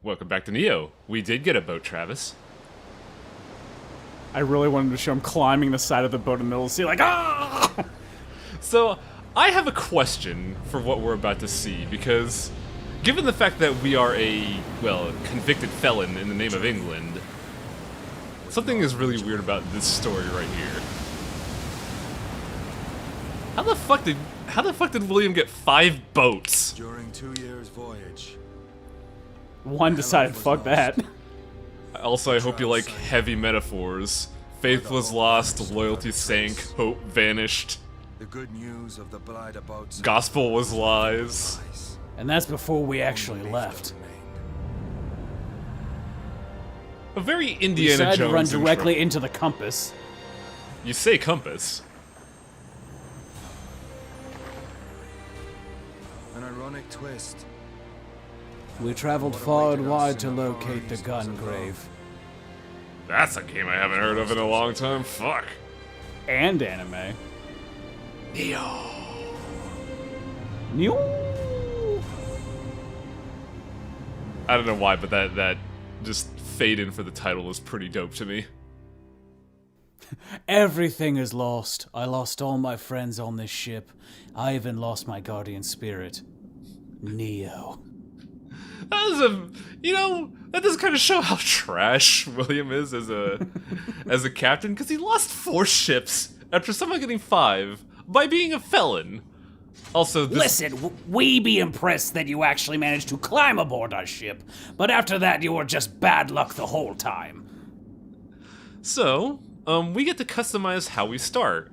Welcome back to Nioh. We did get a boat, Travis. I really wanted to show him climbing the side of the boat in the middle of the sea, like, ah! So, I have a question for what we're about to see, because given the fact that we are a, well, convicted felon in the name of England, something is really weird about this story right here. How the fuck did William get 5 boats? During 2 years' voyage. One decided, fuck that. Also, I hope you like heavy metaphors. Faith was lost, loyalty sank, hope vanished. The good news of the blight about Gospel was lies. And that's before we actually left. A very We Indiana decided Jones to run intro. directly into the compass. You say compass. An ironic twist. We traveled far and wide to locate the gun grave. That's a game I haven't heard of in a long time. Fuck. And anime. Nioh. Nioh! I don't know why, but that just fade in for the title was pretty dope to me. Everything is lost. I lost all my friends on this ship. I even lost my guardian spirit. Nioh. That was that does kind of show how trash William is as a captain, because he lost 4 ships after somehow getting 5 by being a felon. Also, Listen, we be impressed that you actually managed to climb aboard our ship, but after that you were just bad luck the whole time. So, we get to customize how we start,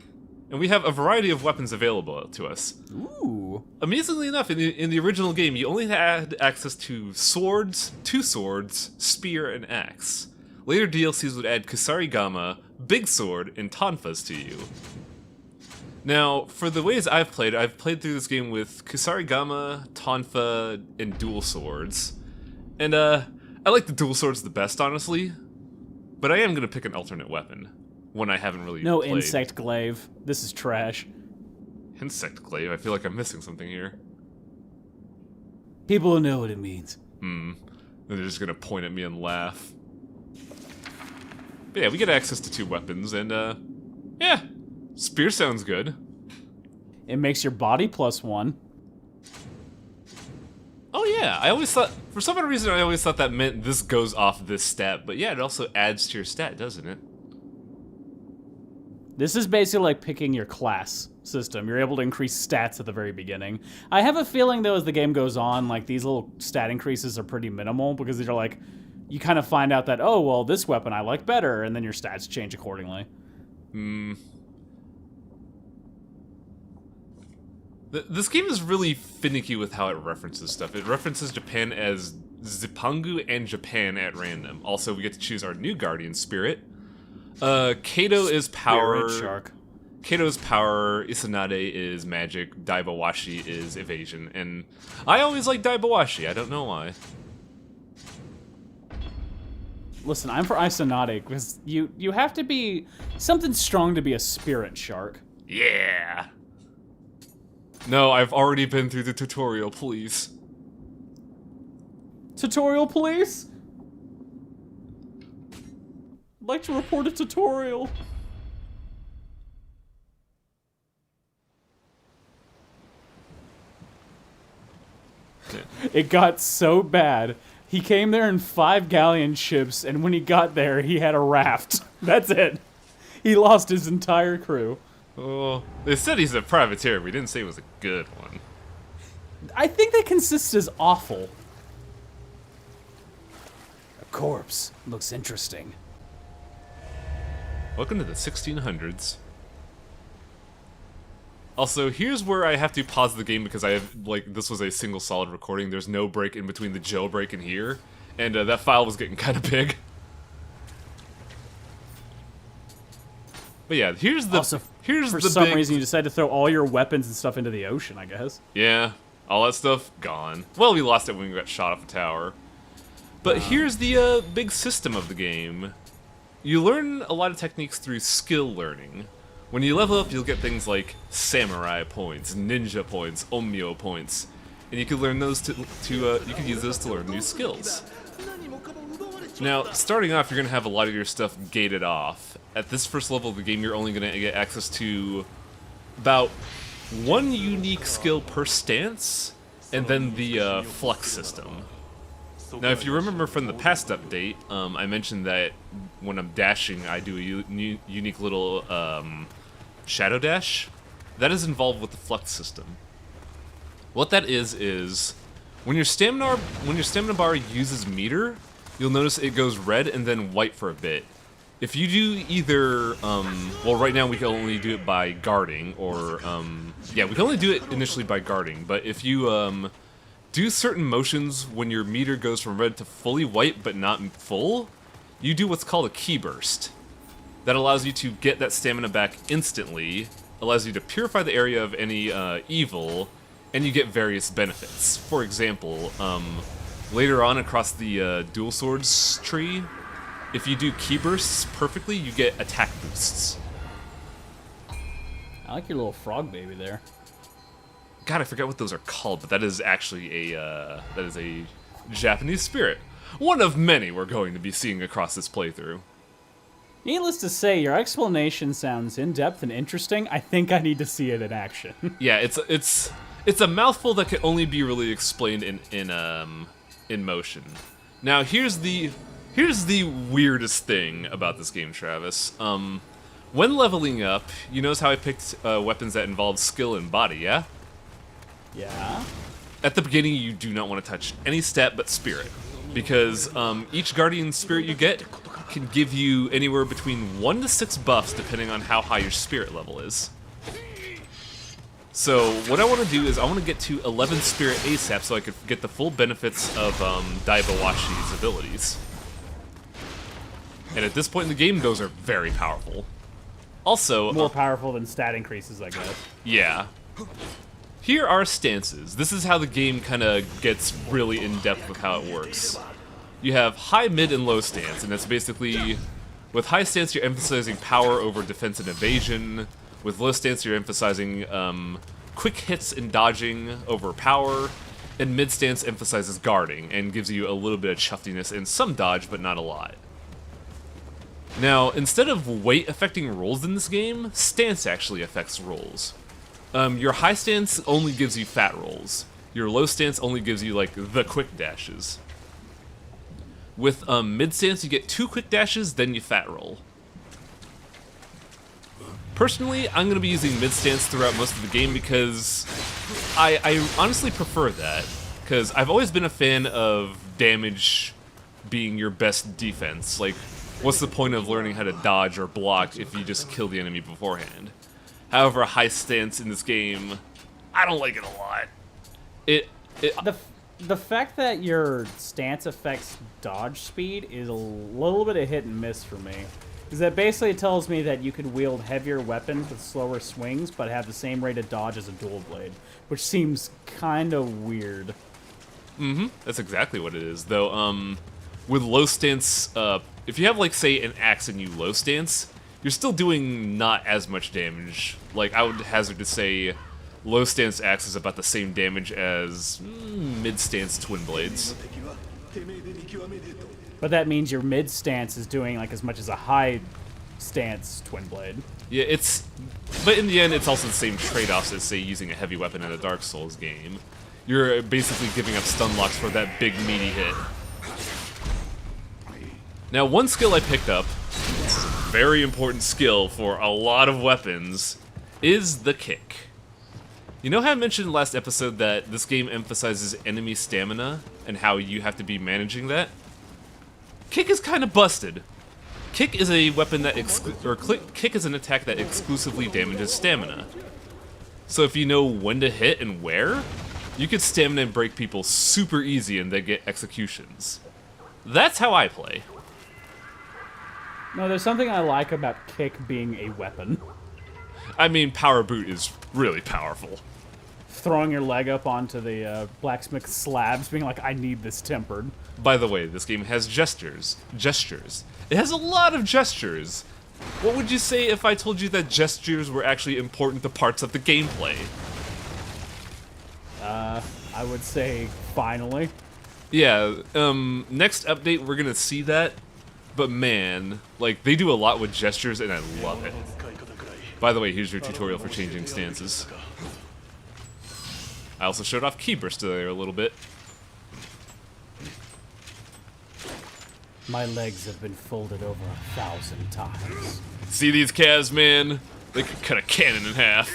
and we have a variety of weapons available to us. Ooh. Amazingly enough, in the original game, you only had access to swords, 2 swords, spear, and axe. Later DLCs would add Kusarigama, Big Sword, and Tonfas to you. Now, for the ways I've played through this game with Kusarigama, Tonfa, and dual swords. And, I like the dual swords the best, honestly. But I am gonna pick an alternate weapon. One I haven't really No played. insect glaive. This is trash. Insect glaive? I feel like I'm missing something here. People know what it means. They're just gonna point at me and laugh. But yeah, we get access to 2 weapons, and, yeah. Spear sounds good. It makes your body +1. Oh yeah, I always thought, for some odd reason, I always thought that meant this goes off this stat, but yeah, it also adds to your stat, doesn't it? This is basically like picking your class system. You're able to increase stats at the very beginning. I have a feeling, though, as the game goes on, like, these little stat increases are pretty minimal, because they're like, you kind of find out that, oh, well, this weapon I like better, and then your stats change accordingly. This game is really finicky with how it references stuff. It references Japan as Zipangu and Japan at random. Also, we get to choose our new guardian spirit. Kato is power. Spirit shark. Kato is power. Isanade is magic. Daibawashi is evasion. And I always like Daibawashi. I don't know why. Listen, I'm for Isanade, because you have to be something strong to be a spirit shark. Yeah. No, I've already been through the tutorial, please. Tutorial, please? I'd like to report a tutorial. It got so bad. He came there in 5 galleon ships, and when he got there, he had a raft. That's it. He lost his entire crew. Oh, they said he's a privateer. We didn't say he was a good one. I think they consist as awful. A corpse. Looks interesting. Welcome to the 1600s. Also, here's where I have to pause the game because I have, like, this was a single solid recording. There's no break in between the jailbreak and here, and that file was getting kind of big. But yeah, here's the For some reason, you decided to throw all your weapons and stuff into the ocean, I guess. Yeah, all that stuff gone. Well, we lost it when we got shot off a tower. But here's the big system of the game. You learn a lot of techniques through skill learning. When you level up, you'll get things like samurai points, ninja points, onmyo points, and you can learn those you can use those to learn new skills. Now, starting off, you're going to have a lot of your stuff gated off. At this first level of the game, you're only going to get access to about one unique skill per stance, and then the flux system. Now, if you remember from the past update, I mentioned that when I'm dashing, I do a unique little shadow dash. That is involved with the flux system. What that is when your stamina bar uses meter, you'll notice it goes red and then white for a bit. If you do either, well, right now we can only do it by guarding, or, yeah, we can only do it initially by guarding, but if you, do certain motions when your meter goes from red to fully white but not full, you do what's called a key burst. That allows you to get that stamina back instantly, allows you to purify the area of any evil, and you get various benefits. For example, later on across the dual swords tree, if you do key bursts perfectly, you get attack boosts. I like your little frog baby there. God, I forgot what those are called, but that is actually a Japanese spirit. One of many we're going to be seeing across this playthrough. Needless to say, your explanation sounds in-depth and interesting. I think I need to see it in action. Yeah, it's a mouthful that can only be really explained in motion. Now, here's the weirdest thing about this game, Travis. When leveling up, you notice how I picked weapons that involve skill and body, yeah? Yeah? At the beginning, you do not want to touch any stat but spirit, because each guardian spirit you get can give you anywhere between 1 to 6 buffs depending on how high your spirit level is. So what I want to do is I want to get to 11 spirit ASAP so I could get the full benefits of Daibawashi's abilities. And at this point in the game, those are very powerful. Also, More powerful than stat increases, I guess. yeah. Here are stances. This is how the game kind of gets really in-depth with how it works. You have high, mid, and low stance, and that's basically... With high stance, you're emphasizing power over defense and evasion. With low stance, you're emphasizing quick hits and dodging over power. And mid stance emphasizes guarding, and gives you a little bit of chuffiness and some dodge, but not a lot. Now, instead of weight affecting rolls in this game, stance actually affects rolls. Your high stance only gives you fat rolls. Your low stance only gives you, like, the quick dashes. With mid stance, you get 2 quick dashes, then you fat roll. Personally, I'm going to be using mid stance throughout most of the game because I honestly prefer that. Because I've always been a fan of damage being your best defense. Like, what's the point of learning how to dodge or block if you just kill the enemy beforehand? However, high stance in this game, I don't like it a lot. The fact that your stance affects dodge speed is a little bit of hit and miss for me. Because that basically tells me that you could wield heavier weapons with slower swings, but have the same rate of dodge as a dual blade, which seems kind of weird. Mm-hmm. That's exactly what it is. Though, with low stance, if you have, like, say, an axe and you low stance, you're still doing not as much damage. Like, I would hazard to say low stance axe is about the same damage as mid stance twin blades. But that means your mid stance is doing like as much as a high stance twin blade. Yeah, but in the end, it's also the same trade-offs as, say, using a heavy weapon in a Dark Souls game. You're basically giving up stun locks for that big meaty hit. Now, one skill I picked up, very important skill for a lot of weapons, is the kick. You know how I mentioned in the last episode that this game emphasizes enemy stamina and how you have to be managing that? Kick is kind of busted. Kick is a weapon that kick is an attack that exclusively damages stamina. So if you know when to hit and where, you could stamina and break people super easy and they get executions. That's how I play. No, there's something I like about kick being a weapon. I mean, power boot is really powerful. Throwing your leg up onto the blacksmith slabs, being like, I need this tempered. By the way, this game has gestures. It has a lot of gestures. What would you say if I told you that gestures were actually important to parts of the gameplay? I would say, finally. Yeah, next update we're gonna see that, but man, like, they do a lot with gestures and I love it. By the way, here's your tutorial for changing stances. I also showed off key burst there a little bit. My legs have been folded over 1,000 times. See these calves, man? They could cut a cannon in half.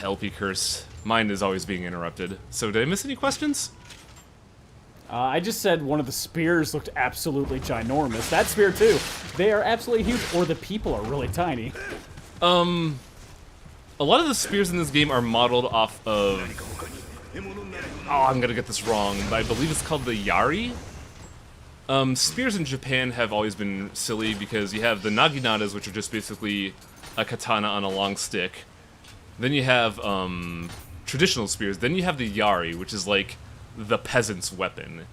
LP curse. Mine is always being interrupted. So did I miss any questions? I just said one of the spears looked absolutely ginormous. That spear, too. They are absolutely huge, or the people are really tiny. A lot of the spears in this game are modeled off of... Oh, I'm gonna get this wrong, but I believe it's called the Yari? Spears in Japan have always been silly because you have the Naginatas, which are just basically a katana on a long stick. Then you have, traditional spears. Then you have the Yari, which is like the peasant's weapon.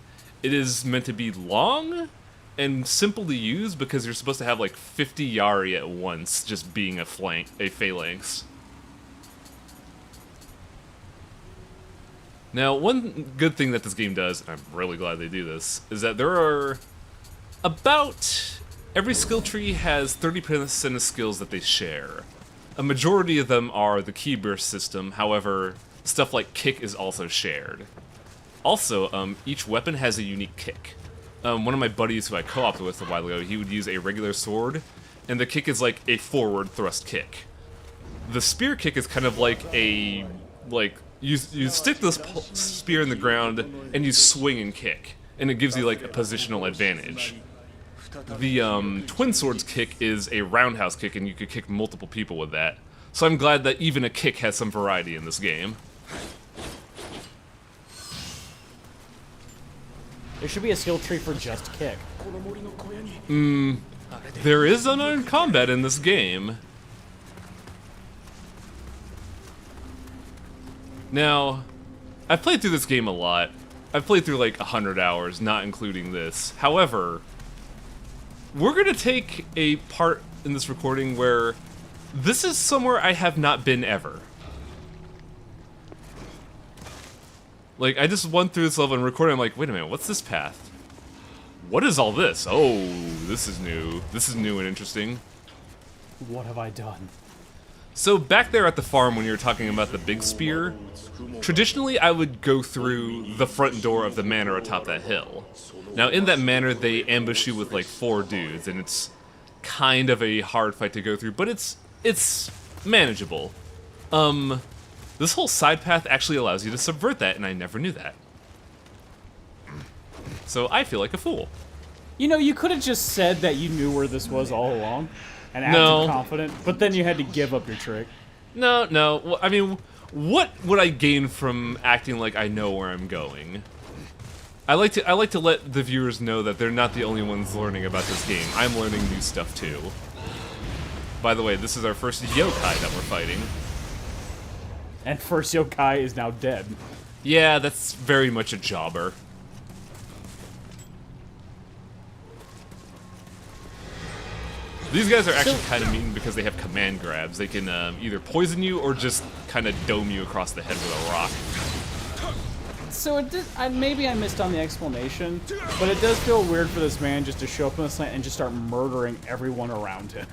It is meant to be long and simple to use because you're supposed to have like 50 Yari at once, just being a phalanx. Now, one good thing that this game does, and I'm really glad they do this, is that there are about... Every skill tree has 30% of skills that they share. A majority of them are the key burst system, however, stuff like kick is also shared. Also, each weapon has a unique kick. One of my buddies who I co-opted with a while ago, he would use a regular sword, and the kick is like a forward thrust kick. The spear kick is kind of like a... You stick this spear in the ground, and you swing and kick, and it gives you like a positional advantage. The twin swords kick is a roundhouse kick, and you could kick multiple people with that. So I'm glad that even a kick has some variety in this game. There should be a skill tree for just kick. There is unarmed combat in this game. Now, I've played through this game a lot. I've played through like 100 hours, not including this. However, we're gonna take a part in this recording where this is somewhere I have not been ever. Like, I just went through this level and recorded, I'm like, wait a minute, what's this path? What is all this? Oh, this is new. This is new and interesting. What have I done? So back there at the farm when you were talking about the big spear, traditionally I would go through the front door of the manor atop that hill. Now in that manor they ambush you with like 4 dudes and it's kind of a hard fight to go through, but it's manageable. This whole side path actually allows you to subvert that and I never knew that. So I feel like a fool. You know, you could have just said that you knew where this was all along and acted No. confident, but then you had to give up your trick. No. Well, I mean, what would I gain from acting like I know where I'm going? I like to let the viewers know that they're not the only ones learning about this game. I'm learning new stuff too. By the way, this is our first yokai that we're fighting. And first yokai is now dead. Yeah, that's very much a jobber. These guys are actually kind of mean because they have command grabs. They can either poison you or just kind of dome you across the head with a rock. So it did, maybe I missed on the explanation, but it does feel weird for this man just to show up in this land and just start murdering everyone around him.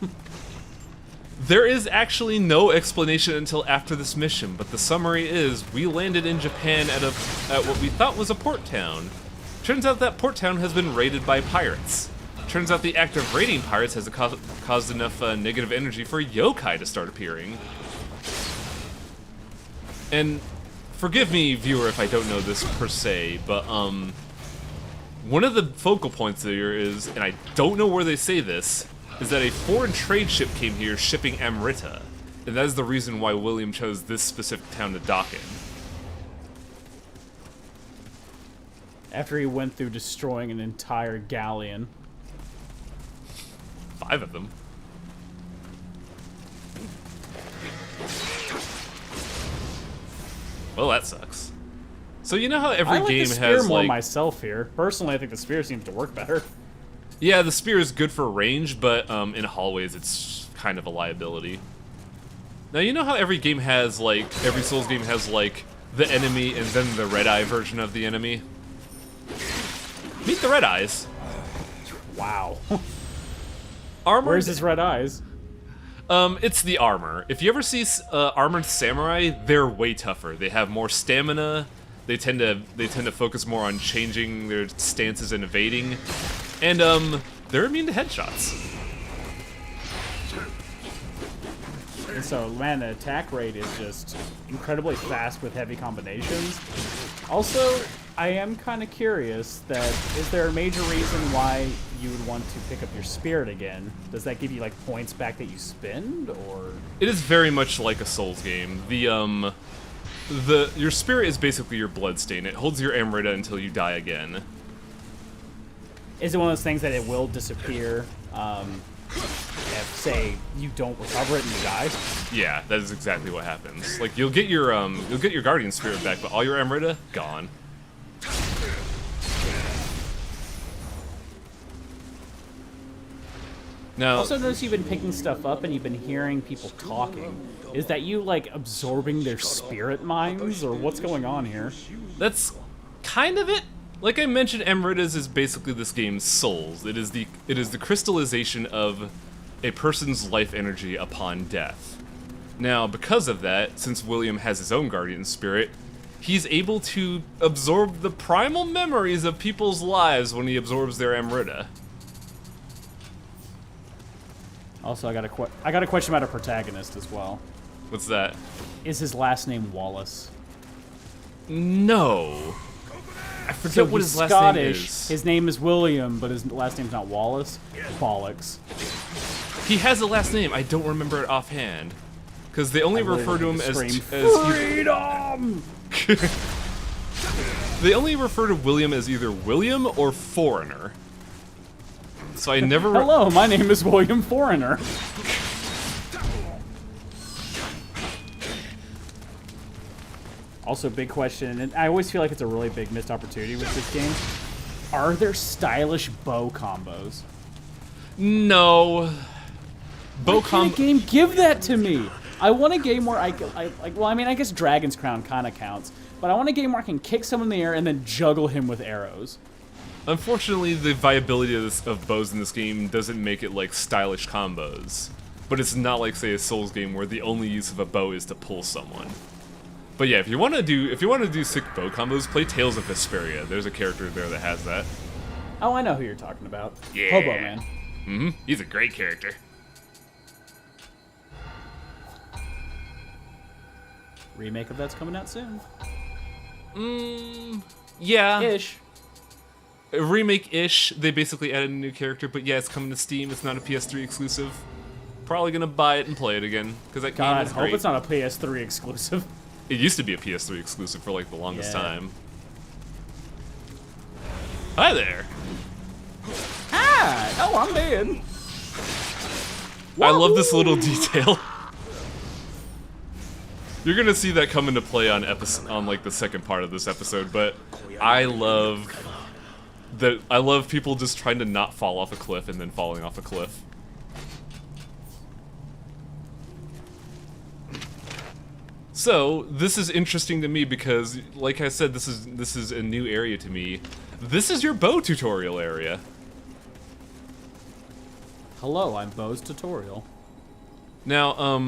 There is actually no explanation until after this mission, but the summary is we landed in Japan at what we thought was a port town. Turns out that port town has been raided by pirates. Turns out the act of raiding pirates has caused enough negative energy for yokai to start appearing. And forgive me, viewer, if I don't know this per se, but one of the focal points here is, and I don't know where they say this, is that a foreign trade ship came here shipping Amrita, and that is the reason why William chose this specific town to dock in. After he went through destroying an entire galleon. 5 of them. Well, that sucks. So you know how every I like game the spear has more like myself here. Personally, I think the spear seems to work better. yeah, the spear is good for range, but in hallways it's kind of a liability. Now you know how every game has like every Souls game has like the enemy and then the red eye version of the enemy. Meet the red eyes. Wow. Armored. Where's his red eyes? It's the armor. If you ever see armored samurai, they're way tougher. They have more stamina. They tend to focus more on changing their stances and evading, and they're immune to headshots. And so, man, the attack rate is just incredibly fast with heavy combinations. Also, I am kind of curious that is there a major reason why you would want to pick up your spirit again? Does that give you like points back that you spend, or? It is very much like a Souls game. Your spirit is basically your bloodstain. It holds your Amrita until you die again. Is it one of those things that it will disappear? If, say, you don't recover it and you die? Yeah, that is exactly what happens. Like you'll get your guardian spirit back, but all your Amrita gone. Now, Also notice you've been picking stuff up and you've been hearing people talking. Is that you, like, absorbing their spirit minds, or what's going on here? that's kind of it. Like I mentioned, Amritas is basically this game's souls. It is the crystallization of a person's life energy upon death. Now, because of that, since William has his own guardian spirit, he's able to absorb the primal memories of people's lives when he absorbs their Amrita. Also, I got a question about a protagonist as well. What's that? Is his last name Wallace? No. I forget So what he's his last Scottish. name is. His name is William, but his last name's not Wallace. Bollocks. He has a last name. I don't remember it offhand. Because they only refer to him as freedom. They only refer to William as either William or Foreigner. So I never. Hello, my name is William Foreigner. Also, big question, and I always feel like it's a really big missed opportunity with this game. Are there stylish bow combos? No. Bow Can a game give that to me? I want a game where I guess Dragon's Crown kind of counts, but I want a game where I can kick someone in the air and then juggle him with arrows. Unfortunately, the viability of bows in this game doesn't make it like stylish combos. But it's not like, say, a Souls game where the only use of a bow is to pull someone. But yeah, if you want to do sick bow combos, play Tales of Vesperia. There's a character there that has that. Oh, I know who you're talking about. Yeah. Hobo Man. Mm-hmm. He's a great character. Remake of that's coming out soon. Yeah. Ish. A remake-ish. They basically added a new character, but yeah, it's coming to Steam. It's not a PS3 exclusive. Probably gonna buy it and play it again because that God, game I is hope great. it's not a PS3 exclusive. It used to be a PS3 exclusive for like the longest Yeah. time. Hi there. Hi! Oh, I'm dead. I love this little detail. You're gonna see that come into play on like the second part of this episode, but I love people just trying to not fall off a cliff and then falling off a cliff. So this is interesting to me because, like I said, this is a new area to me. This is your bow tutorial area. Hello, I'm Bo's tutorial. Now,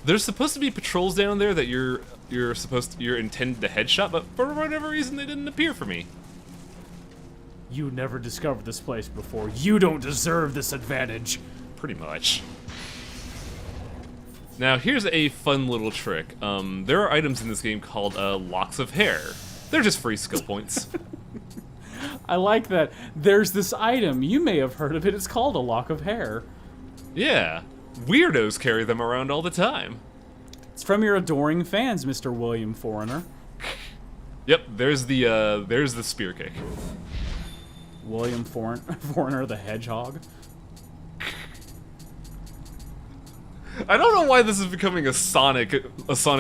there's supposed to be patrols down there that you're intended to headshot, but for whatever reason they didn't appear for me. You never discovered this place before. You don't deserve this advantage. Pretty much. Now, here's a fun little trick. There are items in this game called locks of hair. They're just free skill points. I like that. There's this item. You may have heard of it. It's called a lock of hair. Yeah. Weirdos carry them around all the time. It's from your adoring fans, Mr. William Foreigner. Yep, there's the spear kick. William Foreigner the Hedgehog. I don't know why this is becoming a Sonic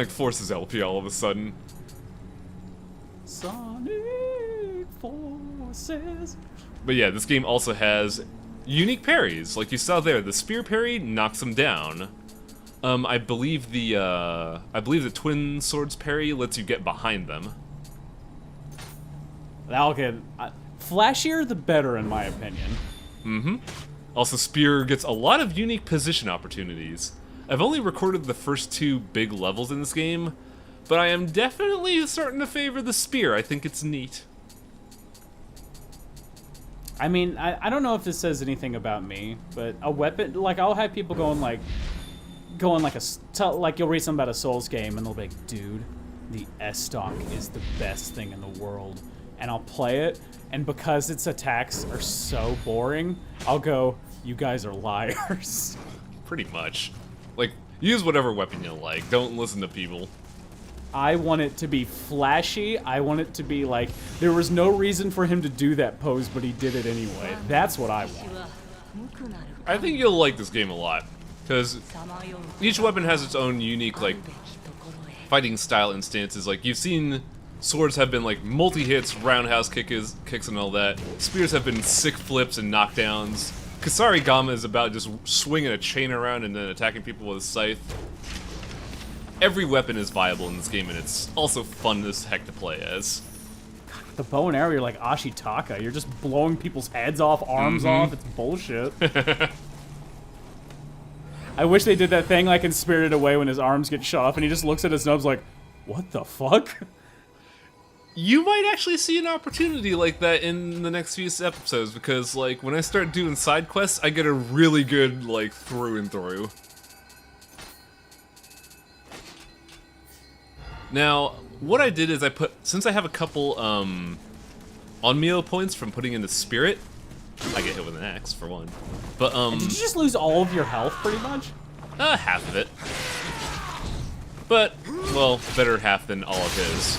Forces LP all of a sudden. Sonic Forces. But yeah, this game also has unique parries, like you saw there. The spear parry knocks them down. I believe the twin swords parry lets you get behind them. That'll get flashier the better, in my opinion. Mm-hmm. Also, spear gets a lot of unique position opportunities. I've only recorded the first 2 big levels in this game, but I am definitely starting to favor the spear. I think it's neat. I mean, I don't know if this says anything about me, but a weapon, like, I'll have people going like you'll read something about a Souls game, and they'll be like, dude, the S-Stock is the best thing in the world. And I'll play it, and because its attacks are so boring, I'll go, you guys are liars. Pretty much. Like, use whatever weapon you like. Don't listen to people. I want it to be flashy. I want it to be like, there was no reason for him to do that pose, but he did it anyway. That's what I want. I think you'll like this game a lot, because each weapon has its own unique, like, fighting style instances. Like, you've seen swords have been, like, multi-hits, roundhouse kicks and all that. Spears have been sick flips and knockdowns. Kusarigama is about just swinging a chain around and then attacking people with a scythe. Every weapon is viable in this game, and it's also fun as heck to play as. The bow and arrow, you're like Ashitaka. You're just blowing people's heads off, arms off. It's bullshit. I wish they did that thing like in Spirited Away when his arms get shot off and he just looks at his nubs like, what the fuck? You might actually see an opportunity like that in the next few episodes, because, like, when I start doing side quests, I get a really good, like, through and through. Now, what I did is since I have a couple, Nioh points from putting into Spirit, I get hit with an axe, for one. But, Did you just lose all of your health, pretty much? Half of it. But, well, better half than all of his.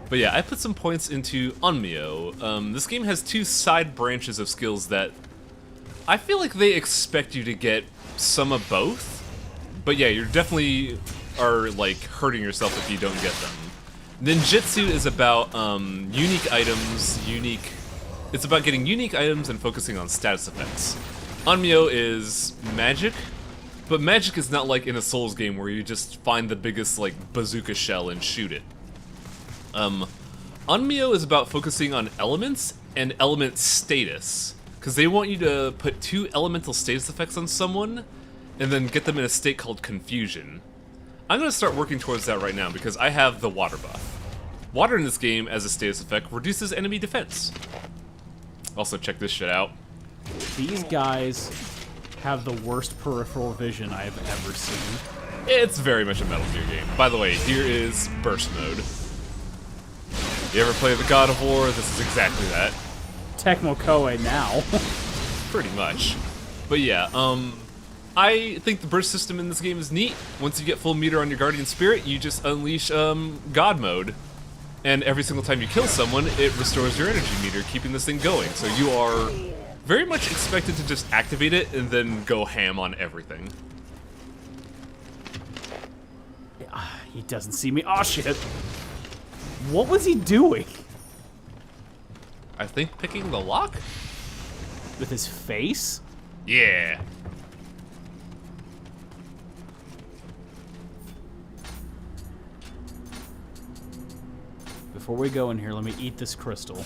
But yeah, I put some points into Nioh. This game has 2 side branches of skills that I feel like they expect you to get some of both. But yeah, you're definitely are like hurting yourself if you don't get them. Ninjutsu is about unique items, it's about getting unique items and focusing on status effects. Nioh is magic, but magic is not like in a Souls game where you just find the biggest like bazooka shell and shoot it. Nioh is about focusing on elements and element status, because they want you to put 2 elemental status effects on someone and then get them in a state called confusion. I'm going to start working towards that right now because I have the water buff. Water in this game, as a status effect, reduces enemy defense. Also, check this shit out. These guys have the worst peripheral vision I have ever seen. It's very much a Metal Gear game. By the way, here is burst mode. You ever play the God of War? This is exactly that. Tecmo-Koei now. Pretty much. But yeah, I think the burst system in this game is neat. Once you get full meter on your Guardian Spirit, you just unleash God mode. And every single time you kill someone, it restores your energy meter, keeping this thing going. So you are very much expected to just activate it and then go ham on everything. He doesn't see me. Oh shit. What was he doing? I think picking the lock? With his face? Yeah. Before we go in here, let me eat this crystal.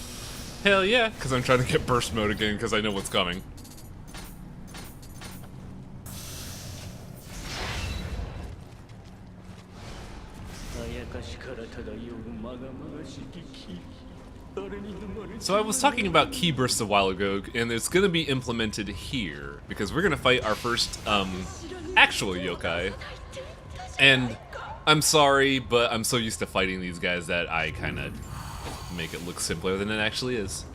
Hell yeah, because I'm trying to get burst mode again because I know what's coming. So I was talking about key bursts a while ago, and it's going to be implemented here, because we're going to fight our first actual yokai. And I'm sorry, but I'm so used to fighting these guys that I kind of make it look simpler than it actually is.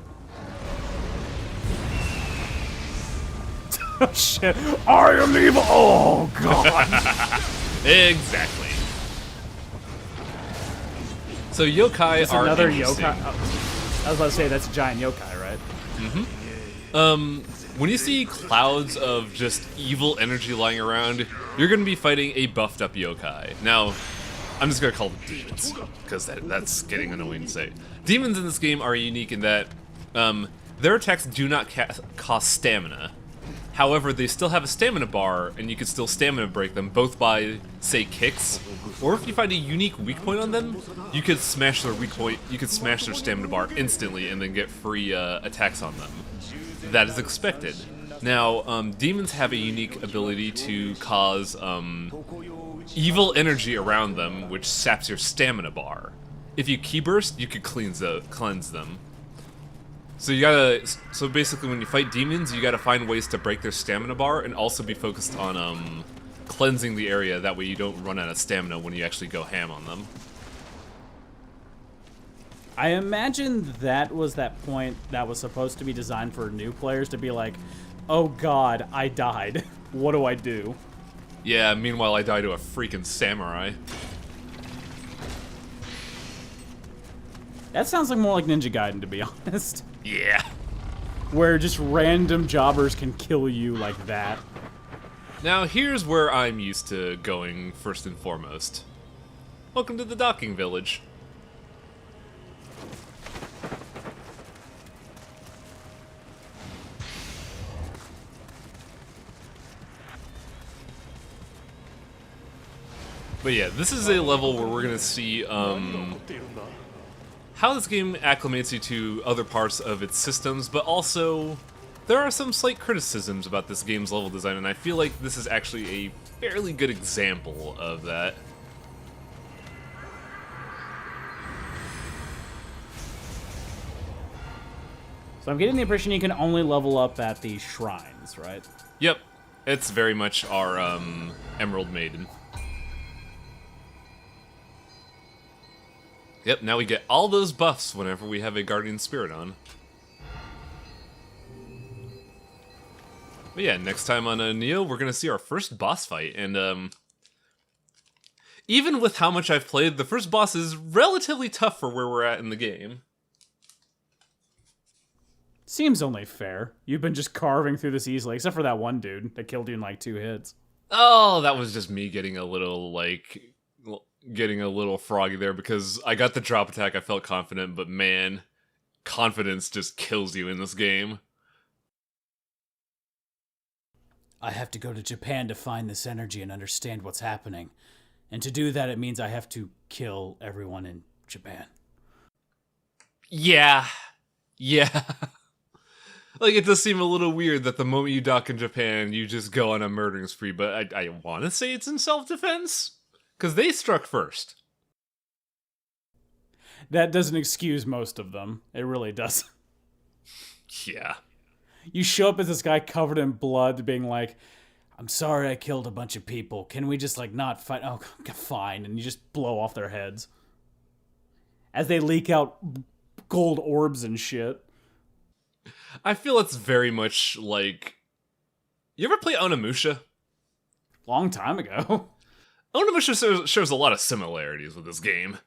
Oh shit. I am evil! Oh god! Exactly. So yokai It's are another interesting. yokai. I was about to say that's a giant yokai, right? Mm-hmm. when you see clouds of just evil energy lying around, you're going to be fighting a buffed up yokai. Now, I'm just going to call them demons, because that's getting annoying to say. Demons in this game are unique in that their attacks do not cost stamina. However, they still have a stamina bar, and you can still stamina break them, both by, say, kicks, or if you find a unique weak point on them, you could smash their weak point, you could smash their stamina bar instantly and then get free attacks on them. That is expected. Now, demons have a unique ability to cause evil energy around them, which saps your stamina bar. If you key burst, you could cleanse them. So basically when you fight demons, you gotta find ways to break their stamina bar and also be focused on cleansing the area, that way you don't run out of stamina when you actually go ham on them. I imagine that was that point that was supposed to be designed for new players to be like, oh god, I died. What do I do? Yeah, meanwhile I die to a freaking samurai. That sounds like more like Ninja Gaiden, to be honest. Yeah. Where just random jobbers can kill you like that. Now here's where I'm used to going first and foremost. Welcome to the docking village. But yeah, this is a level where we're gonna see how this game acclimates you to other parts of its systems, but also there are some slight criticisms about this game's level design, and I feel like this is actually a fairly good example of that. So I'm getting the impression you can only level up at the shrines, right? Yep, it's very much our Emerald Maiden. Yep, now we get all those buffs whenever we have a Guardian Spirit on. But yeah, next time on Nioh, we're gonna see our first boss fight, and even with how much I've played, the first boss is relatively tough for where we're at in the game. Seems only fair. You've been just carving through this easily, except for that one dude that killed you in like 2 hits. Oh, that was just me getting a little, froggy there, because I got the drop attack, I felt confident, but man, confidence just kills you in this game. I have to go to Japan to find this energy and understand what's happening. And to do that, it means I have to kill everyone in Japan. Yeah. Like, it does seem a little weird that the moment you dock in Japan, you just go on a murdering spree, but I want to say it's in self-defense, because they struck first. That doesn't excuse most of them. It really doesn't. Yeah. You show up as this guy covered in blood being like, I'm sorry I killed a bunch of people. Can we just, not fight? Oh, fine. And you just blow off their heads. As they leak out gold orbs and shit. I feel it's very much like... You ever play Onimusha? Long time ago. Onimusha shares a lot of similarities with this game.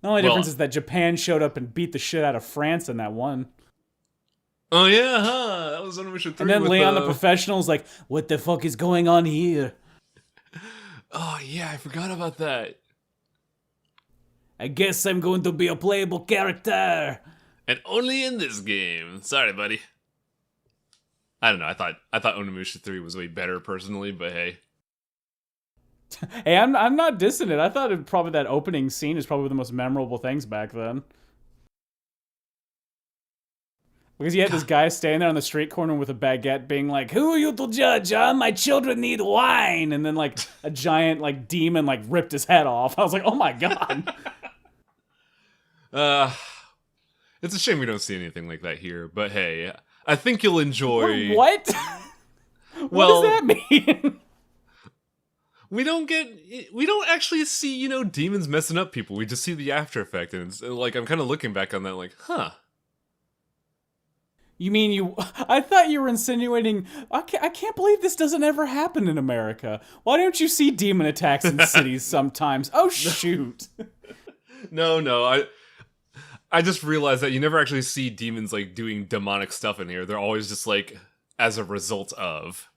The only difference is that Japan showed up and beat the shit out of France in that one. Oh yeah, huh? That was Onimusha 3. And then Leon the Professional's like, what the fuck is going on here? Oh yeah, I forgot about that. I guess I'm going to be a playable character. And only in this game. Sorry, buddy. I don't know, I thought Onimusha 3 was way better personally, but hey. Hey, I'm not dissing it. I thought probably that opening scene is probably the most memorable things back then. Because you had this guy standing there on the street corner with a baguette being like, who are you to judge, huh? My children need wine. And then a giant demon ripped his head off. I was like, oh my god. It's a shame we don't see anything like that here, but hey, I think you'll enjoy... What? What does that mean? We don't actually see, demons messing up people. We just see the after effect, and it's I'm kind of looking back on that huh. You mean I thought you were insinuating, I can't believe this doesn't ever happen in America. Why don't you see demon attacks in cities sometimes? Oh, shoot. No, I just realized that you never actually see demons, doing demonic stuff in here. They're always just, as a result of.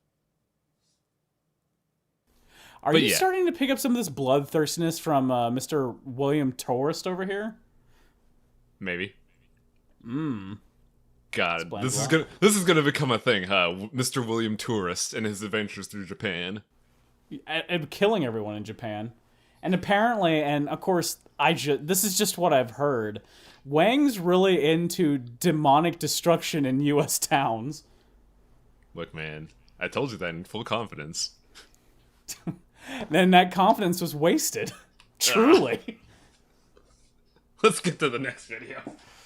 Are But you yeah. starting to pick up some of this bloodthirstiness from Mr. William Tourist over here? Maybe. Mmm. God, Explains this a lot. this is gonna become a thing, huh? Mr. William Tourist and his adventures through Japan. And killing everyone in Japan. And apparently, and of course, this is just what I've heard, Wang's really into demonic destruction in U.S. towns. Look, man, I told you that in full confidence. Then that confidence was wasted. Truly. Let's get to the next video.